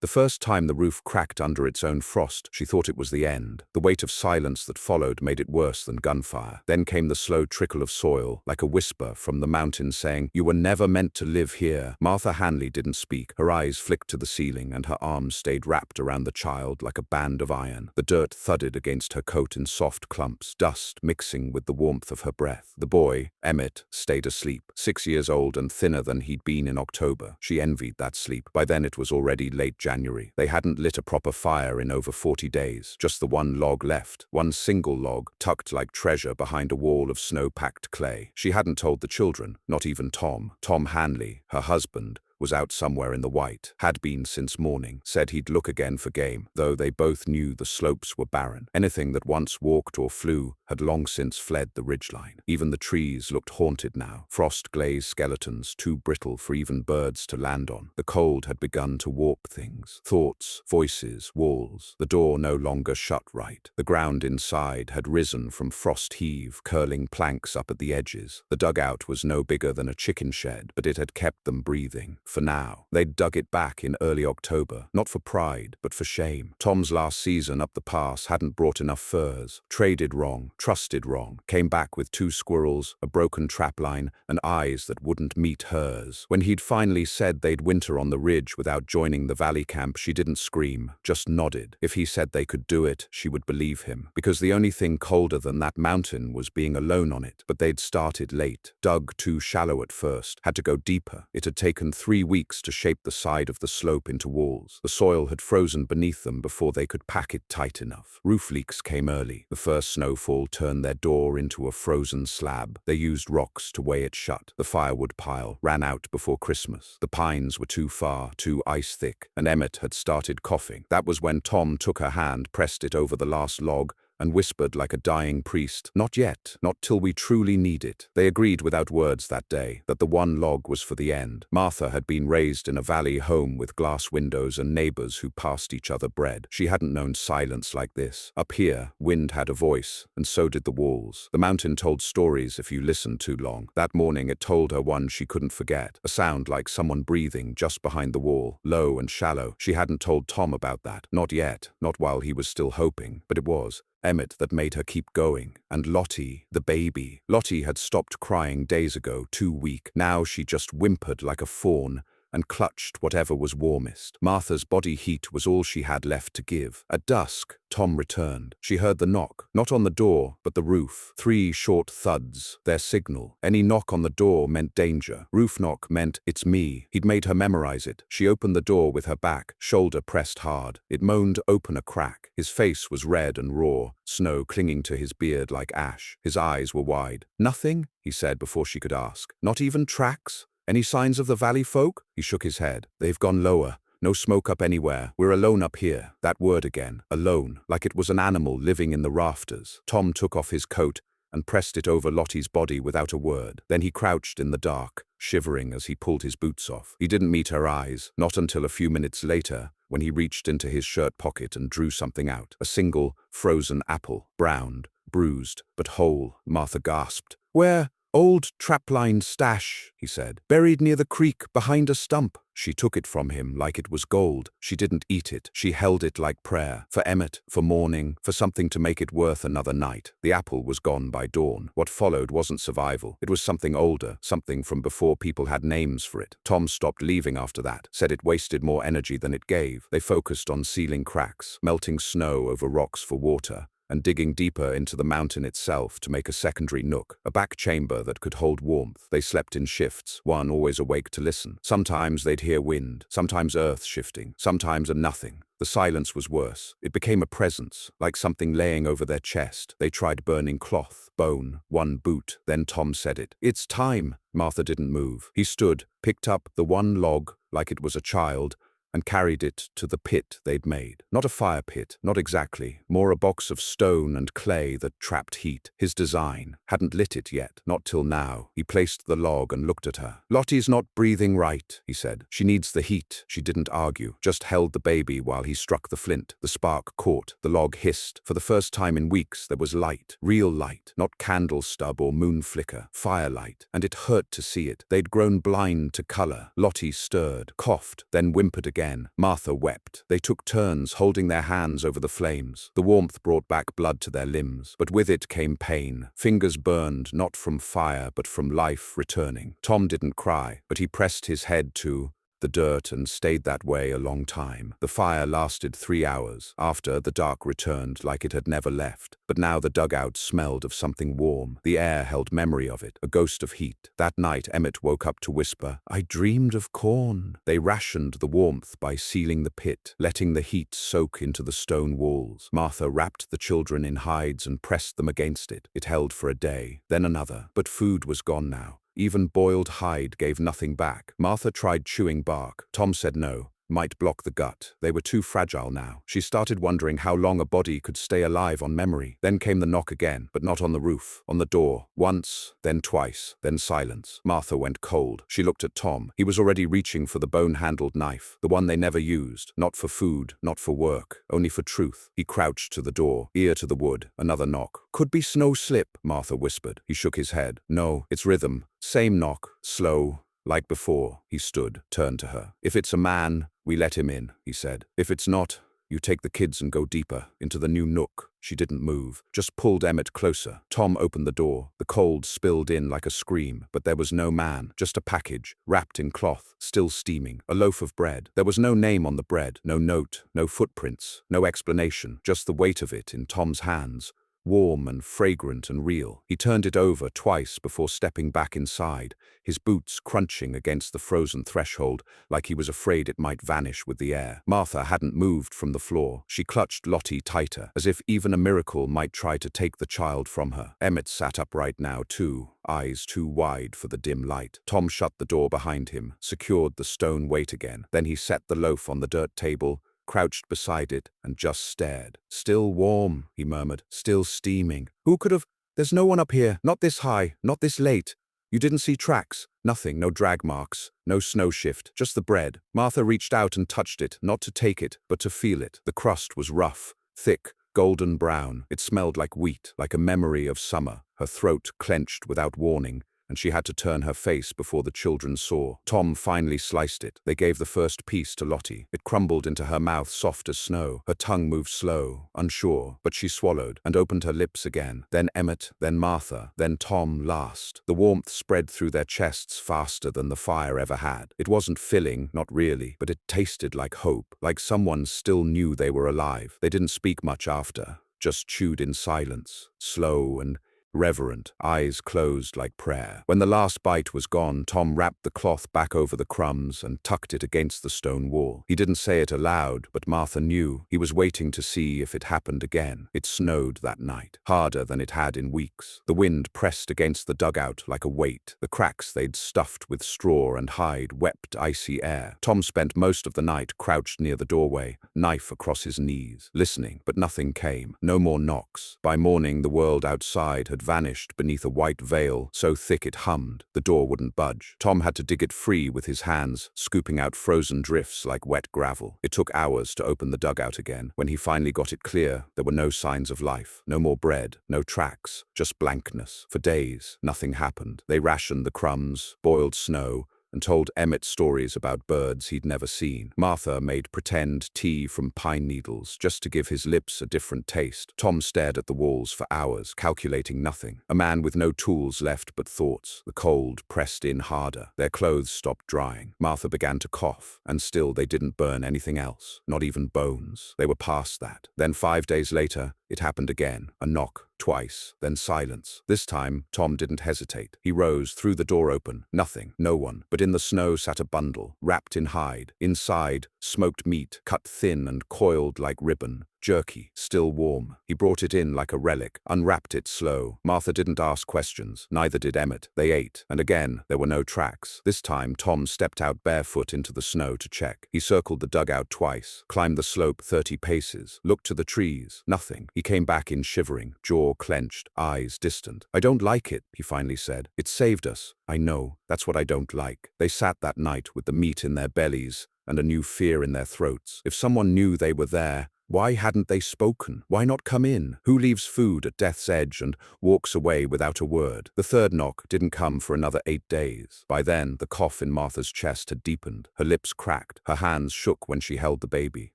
The first time the roof cracked under its own frost, she thought it was the end. The weight of silence that followed made it worse than gunfire. Then came the slow trickle of soil, like a whisper from the mountain saying, "You were never meant to live here." Martha Hanley didn't speak. Her eyes flicked to the ceiling and her arms stayed wrapped around the child like a band of iron. The dirt thudded against her coat in soft clumps, dust mixing with the warmth of her breath. The boy, Emmett, stayed asleep, 6 years old and thinner than he'd been in October. She envied that sleep. By then it was already late January. They hadn't lit a proper fire in over 40 days. Just the one log left. One single log, tucked like treasure behind a wall of snow-packed clay. She hadn't told the children, not even Tom. Tom Hanley, her husband, was out somewhere in the white, had been since morning, said he'd look again for game, though they both knew the slopes were barren. Anything that once walked or flew had long since fled the ridgeline. Even the trees looked haunted now, frost-glazed skeletons too brittle for even birds to land on. The cold had begun to warp things. Thoughts, voices, walls. The door no longer shut right. The ground inside had risen from frost heave, curling planks up at the edges. The dugout was no bigger than a chicken shed, but it had kept them breathing. For now. They'd dug it back in early October, not for pride, but for shame. Tom's last season up the pass hadn't brought enough furs. Traded wrong, trusted wrong, came back with 2 squirrels, a broken trapline, and eyes that wouldn't meet hers. When he'd finally said they'd winter on the ridge without joining the valley camp, she didn't scream, just nodded. If he said they could do it, she would believe him, because the only thing colder than that mountain was being alone on it. But they'd started late, dug too shallow at first, had to go deeper. It had taken 3 weeks to shape the side of the slope into walls. The soil had frozen beneath them before they could pack it tight enough. Roof leaks came early. The first snowfall turned their door into a frozen slab. They used rocks to weigh it shut. The firewood pile ran out before Christmas. The pines were too far, too ice thick, and Emmett had started coughing. That was when Tom took her hand, pressed it over the last log, and whispered like a dying priest, "Not yet, not till we truly need it." They agreed without words that day that the one log was for the end. Martha had been raised in a valley home with glass windows and neighbors who passed each other bread. She hadn't known silence like this. Up here, wind had a voice, and so did the walls. The mountain told stories if you listened too long. That morning it told her one she couldn't forget, a sound like someone breathing just behind the wall, low and shallow. She hadn't told Tom about that, not yet, not while he was still hoping, but it was Emmett that made her keep going. And Lottie, the baby. Lottie had stopped crying days ago, too weak. Now she just whimpered like a fawn and clutched whatever was warmest. Martha's body heat was all she had left to give. At dusk, Tom returned. She heard the knock, not on the door, but the roof. 3 short thuds, their signal. Any knock on the door meant danger. Roof knock meant, "It's me." He'd made her memorize it. She opened the door with her back, shoulder pressed hard. It moaned open a crack. His face was red and raw, snow clinging to his beard like ash. His eyes were wide. "Nothing?" he said before she could ask. "Not even tracks? Any signs of the valley folk?" He shook his head. "They've gone lower. No smoke up anywhere. We're alone up here." That word again. Alone. Like it was an animal living in the rafters. Tom took off his coat and pressed it over Lottie's body without a word. Then he crouched in the dark, shivering as he pulled his boots off. He didn't meet her eyes, not until a few minutes later, when he reached into his shirt pocket and drew something out. A single, frozen apple. Browned, bruised, but whole. Martha gasped. "Where?" "Old trapline stash," he said. "Buried near the creek, behind a stump." She took it from him like it was gold. She didn't eat it. She held it like prayer. For Emmett, for morning, for something to make it worth another night. The apple was gone by dawn. What followed wasn't survival. It was something older, something from before people had names for it. Tom stopped leaving after that, said it wasted more energy than it gave. They focused on sealing cracks, melting snow over rocks for water, and digging deeper into the mountain itself to make a secondary nook, a back chamber that could hold warmth. They slept in shifts, one always awake to listen. Sometimes they'd hear wind, sometimes earth shifting, sometimes a nothing. The silence was worse. It became a presence, like something laying over their chest. They tried burning cloth, bone, one boot. Then Tom said it. "It's time." Martha didn't move. He stood, picked up the one log like it was a child, and carried it to the pit they'd made. Not a fire pit, not exactly, more a box of stone and clay that trapped heat. His design hadn't lit it yet, not till now. He placed the log and looked at her. "Lottie's not breathing right," he said. "She needs the heat." She didn't argue, just held the baby while he struck the flint. The spark caught, the log hissed. For the first time in weeks there was light, real light, not candle stub or moon flicker, firelight, and it hurt to see it. They'd grown blind to color. Lottie stirred, coughed, then whimpered again. again. Martha wept. They took turns holding their hands over the flames. The warmth brought back blood to their limbs, but with it came pain. Fingers burned, not from fire, but from life returning. Tom didn't cry, but he pressed his head to the dirt and stayed that way a long time. The fire lasted 3 hours. After, the dark returned like it had never left. But now the dugout smelled of something warm. The air held memory of it, a ghost of heat. That night, Emmett woke up to whisper, "I dreamed of corn." They rationed the warmth by sealing the pit, letting the heat soak into the stone walls. Martha wrapped the children in hides and pressed them against it. It held for a day, then another. But food was gone now. Even boiled hide gave nothing back. Martha tried chewing bark. Tom said no. Might block the gut. They were too fragile now. She started wondering how long a body could stay alive on memory. Then came the knock again, but not on the roof, on the door. Once, then twice, then silence. Martha went cold. She looked at Tom. He was already reaching for the bone-handled knife, the one they never used. Not for food, not for work, only for truth. He crouched to the door, ear to the wood. Another knock. "Could be snow slip," Martha whispered. He shook his head. "No, it's rhythm. Same knock, slow. Like before." He stood, turned to her. "If it's a man, we let him in," he said. "If it's not, you take the kids and go deeper, into the new nook." She didn't move, just pulled Emmett closer. Tom opened the door. The cold spilled in like a scream, but there was no man, just a package, wrapped in cloth, still steaming, a loaf of bread. There was no name on the bread, no note, no footprints, no explanation, just the weight of it in Tom's hands. Warm and fragrant and real. He turned it over twice before stepping back inside, his boots crunching against the frozen threshold like he was afraid it might vanish with the air. Martha hadn't moved from the floor. She clutched Lottie tighter, as if even a miracle might try to take the child from her. Emmett sat upright now too, eyes too wide for the dim light. Tom shut the door behind him, secured the stone weight again. Then he set the loaf on the dirt table, crouched beside it, and just stared. "Still warm," he murmured, "still steaming. Who could have— There's no one up here, not this high, not this late. You didn't see tracks? Nothing, no drag marks, no snow shift, just the bread." Martha reached out and touched it, not to take it, but to feel it. The crust was rough, thick, golden brown. It smelled like wheat, like a memory of summer. Her throat clenched without warning, and she had to turn her face before the children saw. Tom finally sliced it. They gave the first piece to Lottie. It crumbled into her mouth soft as snow. Her tongue moved slow, unsure, but she swallowed and opened her lips again. Then Emmett, then Martha, then Tom last. The warmth spread through their chests faster than the fire ever had. It wasn't filling, not really, but it tasted like hope, like someone still knew they were alive. They didn't speak much after, just chewed in silence, slow and reverent, eyes closed like prayer. When the last bite was gone, Tom wrapped the cloth back over the crumbs and tucked it against the stone wall. He didn't say it aloud, but Martha knew. He was waiting to see if it happened again. It snowed that night, harder than it had in weeks. The wind pressed against the dugout like a weight. The cracks they'd stuffed with straw and hide wept icy air. Tom spent most of the night crouched near the doorway, knife across his knees, listening, but nothing came. No more knocks. By morning, the world outside had vanished beneath a white veil so thick it hummed. The door wouldn't budge. Tom had to dig it free with his hands, scooping out frozen drifts like wet gravel. It took hours to open the dugout again. When he finally got it clear, there were no signs of life. No more bread, no tracks, just blankness. For days, nothing happened. They rationed the crumbs, boiled snow, and told Emmett stories about birds he'd never seen. Martha made pretend tea from pine needles just to give his lips a different taste. Tom stared at the walls for hours, calculating nothing. A man with no tools left but thoughts. The cold pressed in harder. Their clothes stopped drying. Martha began to cough, and still they didn't burn anything else, not even bones. They were past that. Then 5 days later, it happened again. A knock. Twice, then silence. This time, Tom didn't hesitate. He rose, threw the door open. Nothing, no one. But in the snow sat a bundle, wrapped in hide. Inside, smoked meat, cut thin and coiled like ribbon. Jerky, still warm. He brought it in like a relic, unwrapped it slow. Martha didn't ask questions, neither did Emmett. They ate, and again, there were no tracks. This time, Tom stepped out barefoot into the snow to check. He circled the dugout twice, climbed the slope 30 paces, looked to the trees. Nothing. He came back in shivering, jaw clenched, eyes distant. "I don't like it," he finally said. "It saved us. I know. That's what I don't like." They sat that night with the meat in their bellies and a new fear in their throats. If someone knew they were there, Why hadn't they spoken? Why not come in? Who leaves food at death's edge and walks away without a word? The third knock didn't come for another 8 days. By then, the cough in Martha's chest had deepened. Her lips cracked. Her hands shook when she held the baby.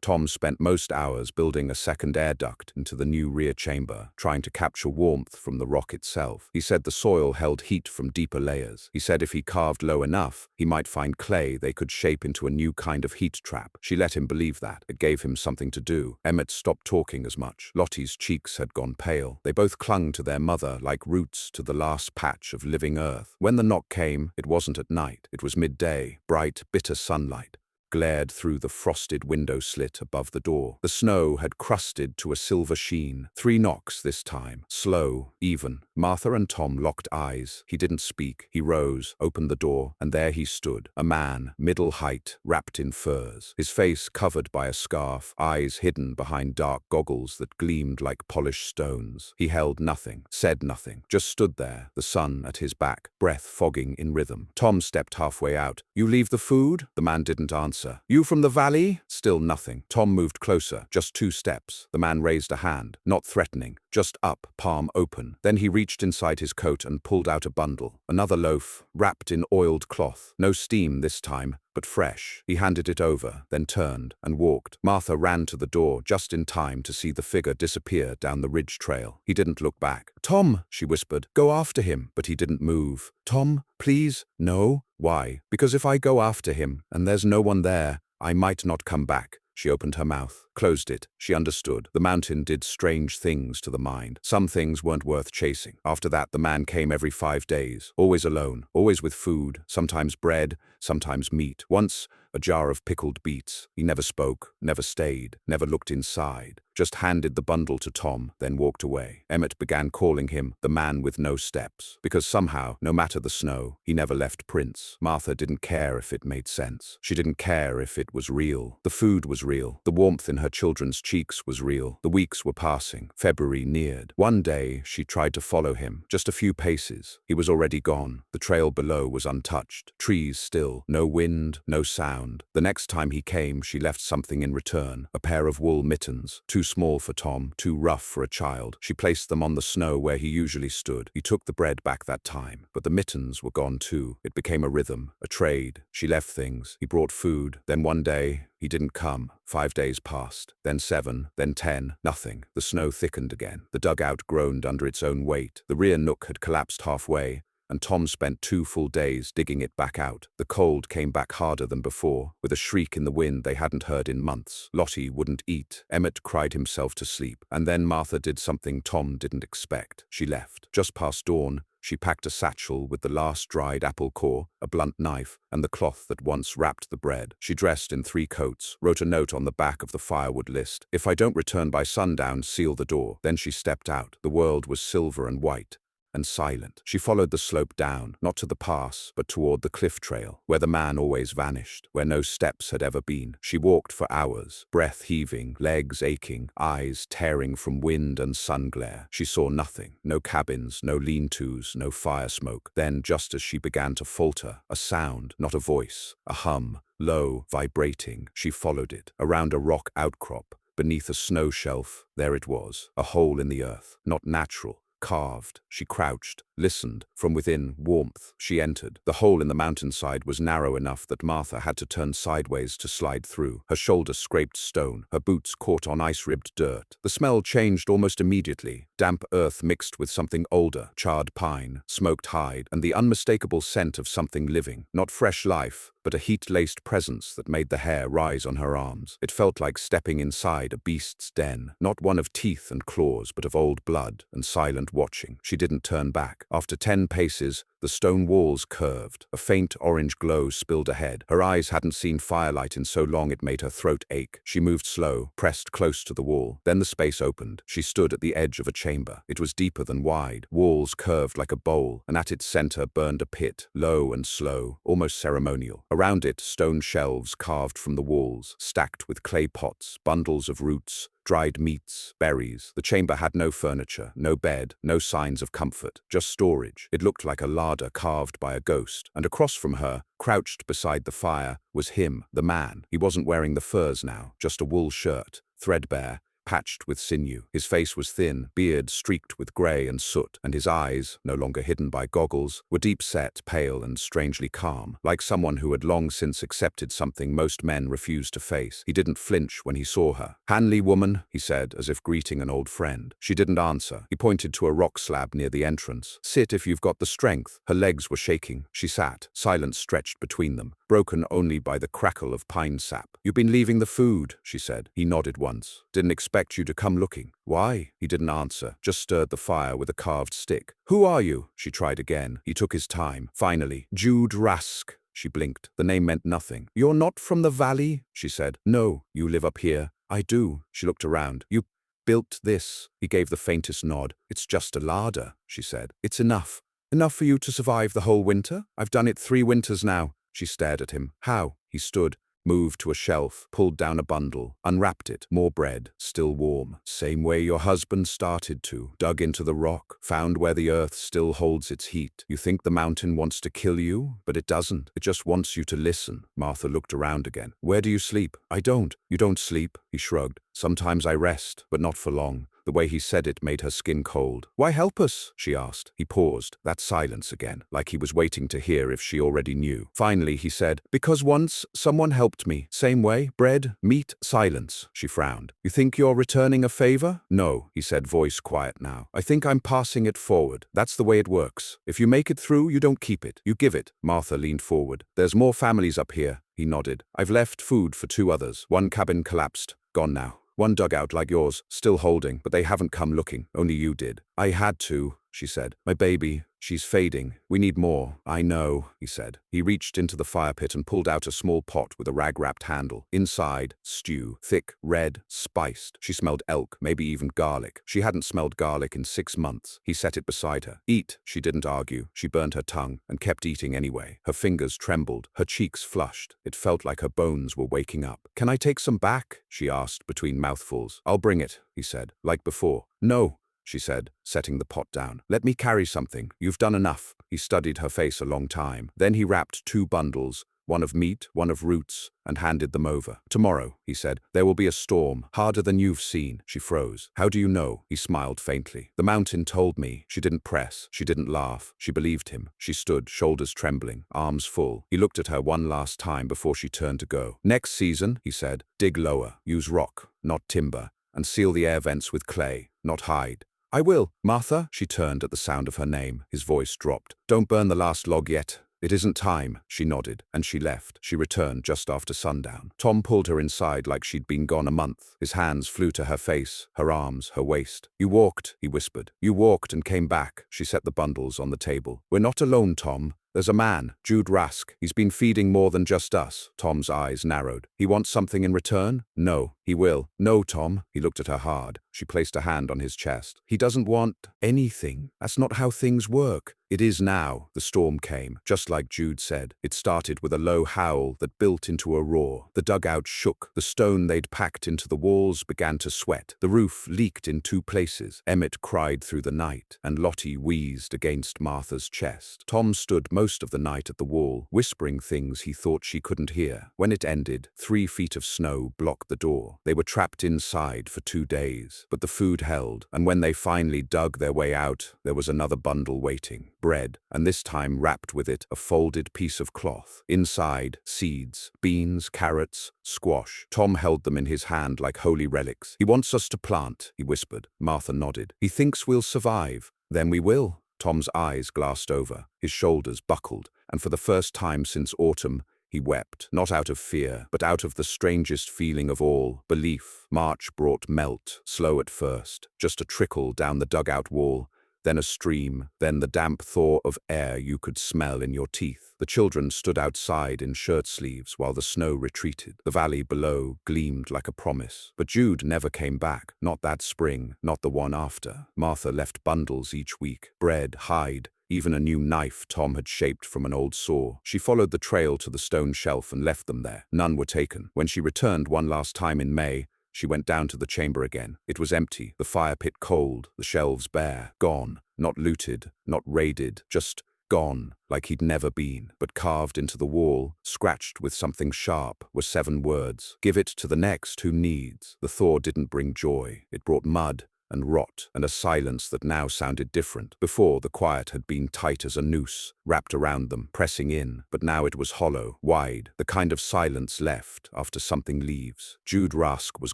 Tom spent most hours building a second air duct into the new rear chamber, trying to capture warmth from the rock itself. He said the soil held heat from deeper layers. He said if he carved low enough, he might find clay they could shape into a new kind of heat trap. She let him believe that. It gave him something to do. Emmett stopped talking as much. Lottie's cheeks had gone pale. They both clung to their mother like roots to the last patch of living earth. When the knock came, it wasn't at night. It was midday. Bright, bitter sunlight glared through the frosted window slit above the door. The snow had crusted to a silver sheen. 3 knocks this time. Slow, even. Martha and Tom locked eyes. He didn't speak. He rose, opened the door, and there he stood. A man, middle height, wrapped in furs. His face covered by a scarf, eyes hidden behind dark goggles that gleamed like polished stones. He held nothing, said nothing, just stood there, the sun at his back, breath fogging in rhythm. Tom stepped halfway out. "You leave the food?" The man didn't answer. "You from the valley?" Still nothing. Tom moved closer, just 2 steps. The man raised a hand, not threatening, just up, palm open. Then he reached inside his coat and pulled out a bundle. Another loaf, wrapped in oiled cloth. No steam this time, but fresh. He handed it over, then turned and walked. Martha ran to the door just in time to see the figure disappear down the ridge trail. He didn't look back. "Tom," she whispered, "go after him." But he didn't move. "Tom, please." "No." "Why?" "Because if I go after him, and there's no one there, I might not come back." She opened her mouth, closed it. She understood. The mountain did strange things to the mind. Some things weren't worth chasing. After that, the man came every 5 days, always alone, always with food, sometimes bread, sometimes meat. Once, a jar of pickled beets. He never spoke, never stayed, never looked inside. Just handed the bundle to Tom, then walked away. Emmett began calling him the man with no steps, because somehow, no matter the snow, he never left prints. Martha didn't care if it made sense. She didn't care if it was real. The food was real. The warmth in her children's cheeks was real. The weeks were passing. February neared. One day, she tried to follow him, just a few paces. He was already gone. The trail below was untouched. Trees still. No wind, no sound. The next time he came, she left something in return. A pair of wool mittens. Too small for Tom, too rough for a child. She placed them on the snow where he usually stood. He took the bread back that time, but the mittens were gone too. It became a rhythm, a trade. She left things. He brought food. Then one day, he didn't come. 5 days passed, then 7, then 10, nothing. The snow thickened again. The dugout groaned under its own weight. The rear nook had collapsed halfway, and Tom spent 2 full days digging it back out. The cold came back harder than before, with a shriek in the wind they hadn't heard in months. Lottie wouldn't eat. Emmett cried himself to sleep. And then Martha did something Tom didn't expect. She left. Just past dawn, she packed a satchel with the last dried apple core, a blunt knife, and the cloth that once wrapped the bread. She dressed in 3 coats, wrote a note on the back of the firewood list. "If I don't return by sundown, seal the door." Then she stepped out. The world was silver and white and silent. She followed the slope down, not to the pass, but toward the cliff trail, where the man always vanished, where no steps had ever been. She walked for hours, breath heaving, legs aching, eyes tearing from wind and sun glare. She saw nothing, no cabins, no lean-tos, no fire smoke. Then, just as she began to falter, a sound, not a voice, a hum, low, vibrating. She followed it, around a rock outcrop, beneath a snow shelf. There it was, a hole in the earth, not natural, carved. She crouched, listened. From within, warmth. She entered. The hole in the mountainside was narrow enough that Martha had to turn sideways to slide through. Her shoulder scraped stone. Her boots caught on ice-ribbed dirt. The smell changed almost immediately. Damp earth mixed with something older, charred pine, smoked hide, and the unmistakable scent of something living. Not fresh life, but a heat-laced presence that made the hair rise on her arms. It felt like stepping inside a beast's den, not one of teeth and claws, but of old blood and silent watching. She didn't turn back. After 10 paces, the stone walls curved. A faint orange glow spilled ahead. Her eyes hadn't seen firelight in so long it made her throat ache. She moved slow, pressed close to the wall. Then the space opened. She stood at the edge of a chamber. It was deeper than wide. Walls curved like a bowl, and at its center burned a pit, low and slow, almost ceremonial. Around it, stone shelves carved from the walls, stacked with clay pots, bundles of roots, dried meats, berries. The chamber had no furniture, no bed, no signs of comfort, just storage. It looked like a larder carved by a ghost, and across from her, crouched beside the fire, was him, the man. He wasn't wearing the furs now, just a wool shirt, threadbare, patched with sinew. His face was thin, beard streaked with grey and soot, and his eyes, no longer hidden by goggles, were deep-set, pale and strangely calm, like someone who had long since accepted something most men refuse to face. He didn't flinch when he saw her. "Hanley woman," he said, as if greeting an old friend. She didn't answer. He pointed to a rock slab near the entrance. "Sit if you've got the strength." Her legs were shaking. She sat, silence stretched between them, broken only by the crackle of pine sap. "You've been leaving the food," she said. He nodded once. "Didn't expect you to come looking." "Why?" He didn't answer, just stirred the fire with a carved stick. "Who are you?" She tried again. He took his time. Finally, "Jude Rask." She blinked. The name meant nothing. "You're not from the valley?" she said. "No. You live up here." "I do." She looked around. "You built this?" He gave the faintest nod. "It's just a larder," she said. "It's enough. Enough for you to survive the whole winter? I've done it 3 winters now." She stared at him. "How?" He stood, moved to a shelf, pulled down a bundle, unwrapped it. More bread, still warm. "Same way your husband started to. Dug into the rock, found where the earth still holds its heat. You think the mountain wants to kill you, but it doesn't. It just wants you to listen." Martha looked around again. "Where do you sleep?" "I don't." "You don't sleep?" He shrugged. "Sometimes I rest, but not for long." The way he said it made her skin cold. "Why help us?" she asked. He paused. That silence again, like he was waiting to hear if she already knew. Finally he said, "Because once someone helped me. Same way. Bread, meat, silence." She frowned. "You think you're returning a favor?" "No," he said, voice quiet now. "I think I'm passing it forward. That's the way it works. If you make it through, you don't keep it. You give it." Martha leaned forward. "There's more families up here." He nodded. "I've left food for 2 others. One cabin collapsed. Gone now. One dugout like yours, still holding, but they haven't come looking. Only you did." "I had to," she said. "My baby, she's fading. We need more." "I know," he said. He reached into the fire pit and pulled out a small pot with a rag-wrapped handle. Inside, stew, thick, red, spiced. She smelled elk, maybe even garlic. She hadn't smelled garlic in 6 months. He set it beside her. "Eat." She didn't argue. She burned her tongue and kept eating anyway. Her fingers trembled, her cheeks flushed. It felt like her bones were waking up. "Can I take some back?" she asked between mouthfuls. "I'll bring it," he said, like before. "No," she said, setting the pot down. "Let me carry something. You've done enough." He studied her face a long time. Then he wrapped 2 bundles, one of meat, one of roots, and handed them over. "Tomorrow," he said, "there will be a storm, harder than you've seen." She froze. "How do you know?" He smiled faintly. "The mountain told me." She didn't press. She didn't laugh. She believed him. She stood, shoulders trembling, arms full. He looked at her one last time before she turned to go. "Next season," he said, "dig lower. Use rock, not timber, and seal the air vents with clay, not hide." "I will." "Martha?" She turned at the sound of her name. His voice dropped. "Don't burn the last log yet. It isn't time." She nodded, and she left. She returned just after sundown. Tom pulled her inside like she'd been gone a month. His hands flew to her face, her arms, her waist. "You walked," he whispered. "You walked and came back." She set the bundles on the table. "We're not alone, Tom. There's a man, Jude Rask. He's been feeding more than just us." Tom's eyes narrowed. "He wants something in return?" "No." "He will." "No, Tom." He looked at her hard. She placed a hand on his chest. "He doesn't want anything. That's not how things work." "It is now." The storm came, just like Jude said. It started with a low howl that built into a roar. The dugout shook. The stone they'd packed into the walls began to sweat. The roof leaked in 2 places. Emmett cried through the night, and Lottie wheezed against Martha's chest. Tom stood most of the night at the wall, whispering things he thought she couldn't hear. When it ended, 3 feet of snow blocked the door. They were trapped inside for 2 days, but the food held, and when they finally dug their way out, there was another bundle waiting. Bread, and this time wrapped with it a folded piece of cloth. Inside, seeds, beans, carrots, squash. Tom held them in his hand like holy relics. "He wants us to plant," he whispered. Martha nodded. "He thinks we'll survive." "Then we will." Tom's eyes glassed over. His shoulders buckled, and for the first time since autumn, he wept, not out of fear, but out of the strangest feeling of all, belief. March brought melt, slow at first, just a trickle down the dugout wall, then a stream, then the damp thaw of air you could smell in your teeth. The children stood outside in shirt sleeves while the snow retreated. The valley below gleamed like a promise. But Jude never came back, not that spring, not the one after. Martha left bundles each week, bread, hide, even a new knife Tom had shaped from an old saw. She followed the trail to the stone shelf and left them there. None were taken. When she returned one last time in May, she went down to the chamber again. It was empty, the fire pit cold, the shelves bare, gone, not looted, not raided, just gone, like he'd never been. But carved into the wall, scratched with something sharp, were 7 words. Give it to the next who needs. The thaw didn't bring joy. It brought mud and rot, and a silence that now sounded different. Before, the quiet had been tight as a noose, wrapped around them, pressing in, but now it was hollow, wide, the kind of silence left after something leaves. Jude Rask was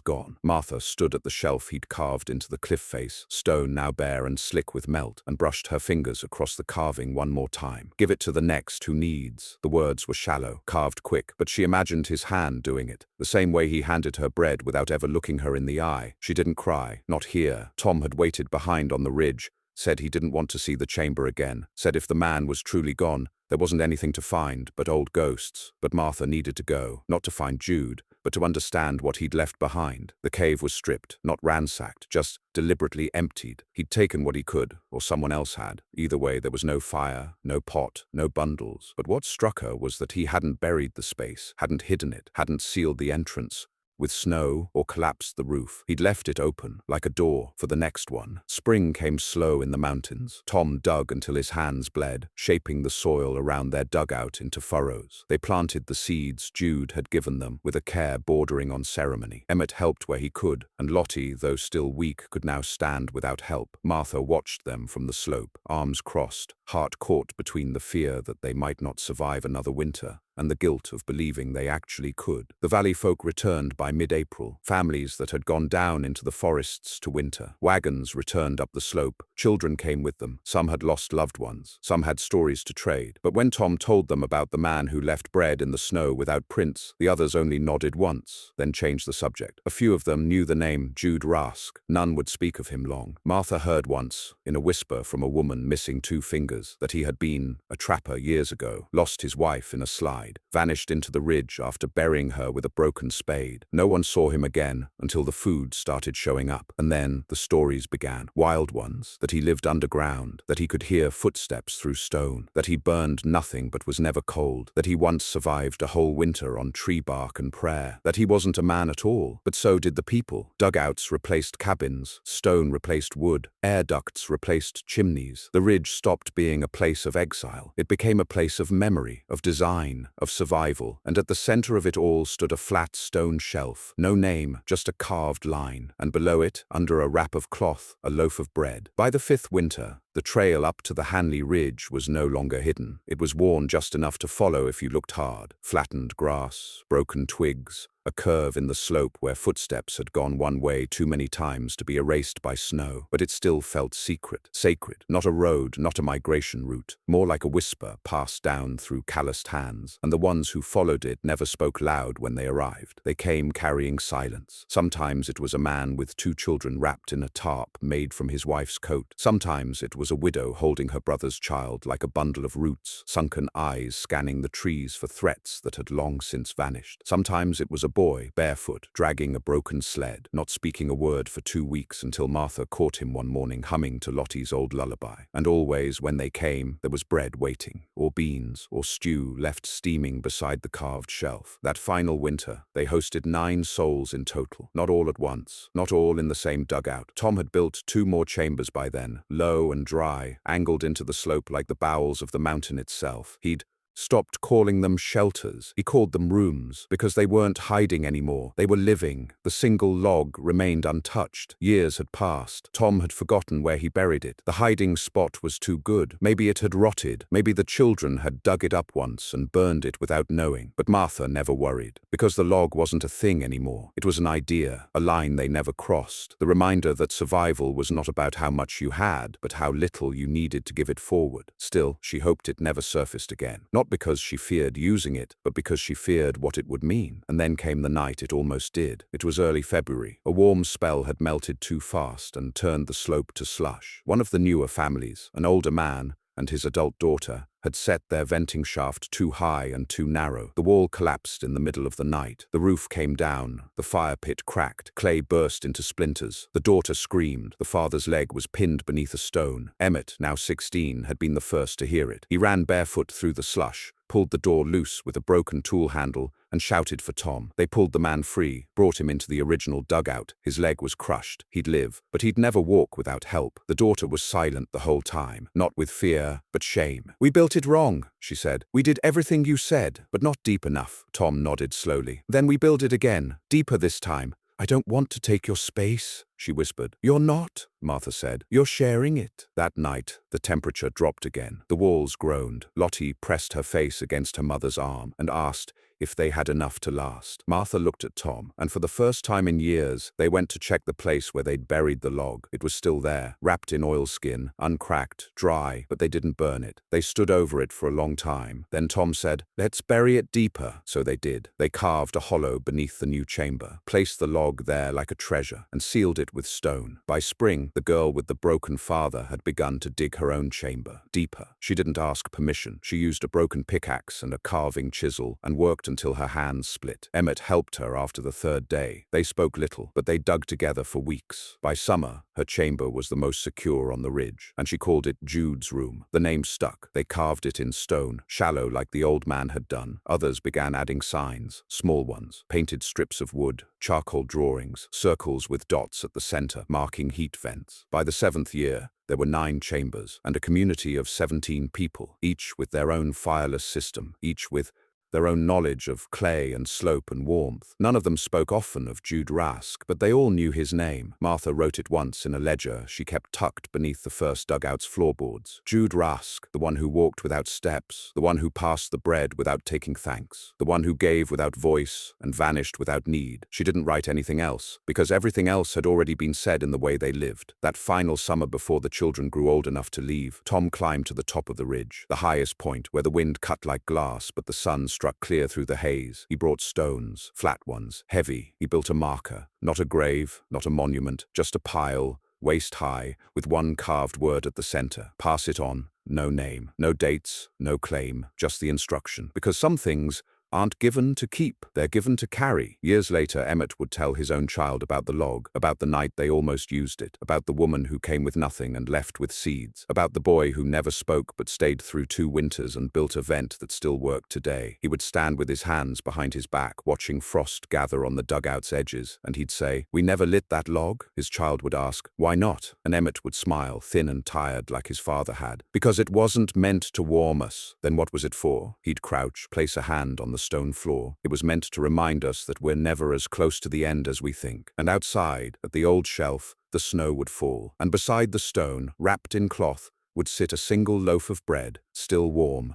gone. Martha stood at the shelf he'd carved into the cliff face, stone now bare and slick with melt, and brushed her fingers across the carving one more time. Give it to the next who needs. The words were shallow, carved quick, but she imagined his hand doing it, the same way he handed her bread without ever looking her in the eye. She didn't cry, not here. Tom had waited behind on the ridge, said he didn't want to see the chamber again, said if the man was truly gone, there wasn't anything to find but old ghosts. But Martha needed to go, not to find Jude, but to understand what he'd left behind. The cave was stripped, not ransacked, just deliberately emptied. He'd taken what he could, or someone else had. Either way, there was no fire, no pot, no bundles. But what struck her was that he hadn't buried the space, hadn't hidden it, hadn't sealed the entrance with snow or collapsed the roof. He'd left it open, like a door, for the next one. Spring came slow in the mountains. Tom dug until his hands bled, shaping the soil around their dugout into furrows. They planted the seeds Jude had given them, with a care bordering on ceremony. Emmett helped where he could, and Lottie, though still weak, could now stand without help. Martha watched them from the slope, arms crossed, heart caught between the fear that they might not survive another winter and the guilt of believing they actually could. The valley folk returned by mid-April, families that had gone down into the forests to winter. Wagons returned up the slope. Children came with them. Some had lost loved ones. Some had stories to trade. But when Tom told them about the man who left bread in the snow without prints, the others only nodded once, then changed the subject. A few of them knew the name Jude Rask. None would speak of him long. Martha heard once, in a whisper from a woman missing 2 fingers, that he had been a trapper years ago, lost his wife in a slide, vanished into the ridge after burying her with a broken spade. No one saw him again until the food started showing up. And then the stories began. Wild ones, that he lived underground, that he could hear footsteps through stone, that he burned nothing but was never cold, that he once survived a whole winter on tree bark and prayer, that he wasn't a man at all, but so did the people. Dugouts replaced cabins, stone replaced wood, air ducts replaced chimneys. The ridge stopped being a place of exile. It became a place of memory, of design, of survival, and at the center of it all stood a flat stone shelf. No name, just a carved line, and below it, under a wrap of cloth, a loaf of bread. By the 5th winter, the trail up to the Hanley Ridge was no longer hidden. It was worn just enough to follow if you looked hard. Flattened grass, broken twigs, a curve in the slope where footsteps had gone one way too many times to be erased by snow. But it still felt secret, sacred. Not a road, not a migration route. More like a whisper passed down through calloused hands. And the ones who followed it never spoke loud when they arrived. They came carrying silence. Sometimes it was a man with 2 children wrapped in a tarp made from his wife's coat. Sometimes it was a widow holding her brother's child like a bundle of roots, sunken eyes scanning the trees for threats that had long since vanished. Sometimes it was a boy, barefoot, dragging a broken sled, not speaking a word for 2 weeks until Martha caught him one morning humming to Lottie's old lullaby. And always, when they came, there was bread waiting, or beans, or stew left steaming beside the carved shelf. That final winter, they hosted 9 souls in total, not all at once, not all in the same dugout. Tom had built 2 more chambers by then, low and dry, angled into the slope like the bowels of the mountain itself. He'd stopped calling them shelters. He called them rooms, because they weren't hiding anymore. They were living. The single log remained untouched. Years had passed. Tom had forgotten where he buried it. The hiding spot was too good. Maybe it had rotted. Maybe the children had dug it up once and burned it without knowing. But Martha never worried, because the log wasn't a thing anymore. It was an idea, a line they never crossed. The reminder that survival was not about how much you had, but how little you needed to give it forward. Still, she hoped it never surfaced again. Not because she feared using it, but because she feared what it would mean. And then came the night it almost did. It was early February. A warm spell had melted too fast and turned the slope to slush. One of the newer families, an older man and his adult daughter, had set their venting shaft too high and too narrow. The wall collapsed in the middle of the night. The roof came down. The fire pit cracked. Clay burst into splinters. The daughter screamed. The father's leg was pinned beneath a stone. Emmett, now 16, had been the first to hear it. He ran barefoot through the slush, pulled the door loose with a broken tool handle, and shouted for Tom. They pulled the man free, brought him into the original dugout. His leg was crushed. He'd live, but he'd never walk without help. The daughter was silent the whole time, not with fear, but shame. "We built it wrong," she said. "We did everything you said, but not deep enough." Tom nodded slowly. "Then we built it again, deeper this time. I don't want to take your space," she whispered. "You're not," Martha said. "You're sharing it." That night, the temperature dropped again. The walls groaned. Lottie pressed her face against her mother's arm and asked if they had enough to last. Martha looked at Tom, and for the first time in years, they went to check the place where they'd buried the log. It was still there, wrapped in oilskin, uncracked, dry, but they didn't burn it. They stood over it for a long time. Then Tom said, "Let's bury it deeper." So they did. They carved a hollow beneath the new chamber, placed the log there like a treasure, and sealed it with stone. By spring, the girl with the broken father had begun to dig her own chamber, deeper. She didn't ask permission. She used a broken pickaxe and a carving chisel and worked until her hands split. Emmett helped her after the third day. They spoke little, but they dug together for weeks. By summer, her chamber was the most secure on the ridge, and she called it Jude's room. The name stuck. They carved it in stone, shallow like the old man had done. Others began adding signs, small ones, painted strips of wood, charcoal drawings, circles with dots at the center, marking heat vents. By the 7th year, there were 9 chambers, and a community of 17 people, each with their own fireless system, each with their own knowledge of clay and slope and warmth. None of them spoke often of Jude Rask, but they all knew his name. Martha wrote it once in a ledger she kept tucked beneath the first dugout's floorboards. Jude Rask, the one who walked without steps, the one who passed the bread without taking thanks, the one who gave without voice and vanished without need. She didn't write anything else, because everything else had already been said in the way they lived. That final summer before the children grew old enough to leave, Tom climbed to the top of the ridge, the highest point where the wind cut like glass but the sun struck clear through the haze. He brought stones, flat ones, heavy. He built a marker, not a grave, not a monument, just a pile, waist high, with one carved word at the center. Pass it on. No name, no dates, no claim, just the instruction. Because some things aren't given to keep, they're given to carry. Years later, Emmett would tell his own child about the log, about the night they almost used it, about the woman who came with nothing and left with seeds, about the boy who never spoke but stayed through 2 winters and built a vent that still worked today. He would stand with his hands behind his back, watching frost gather on the dugout's edges, and he'd say, "We never lit that log?" His child would ask, "Why not?" And Emmett would smile, thin and tired like his father had. "Because it wasn't meant to warm us." Then what was it for? He'd crouch, place a hand on the stone floor. "It was meant to remind us that we're never as close to the end as we think." And outside, at the old shelf, the snow would fall, and beside the stone, wrapped in cloth, would sit a single loaf of bread, still warm,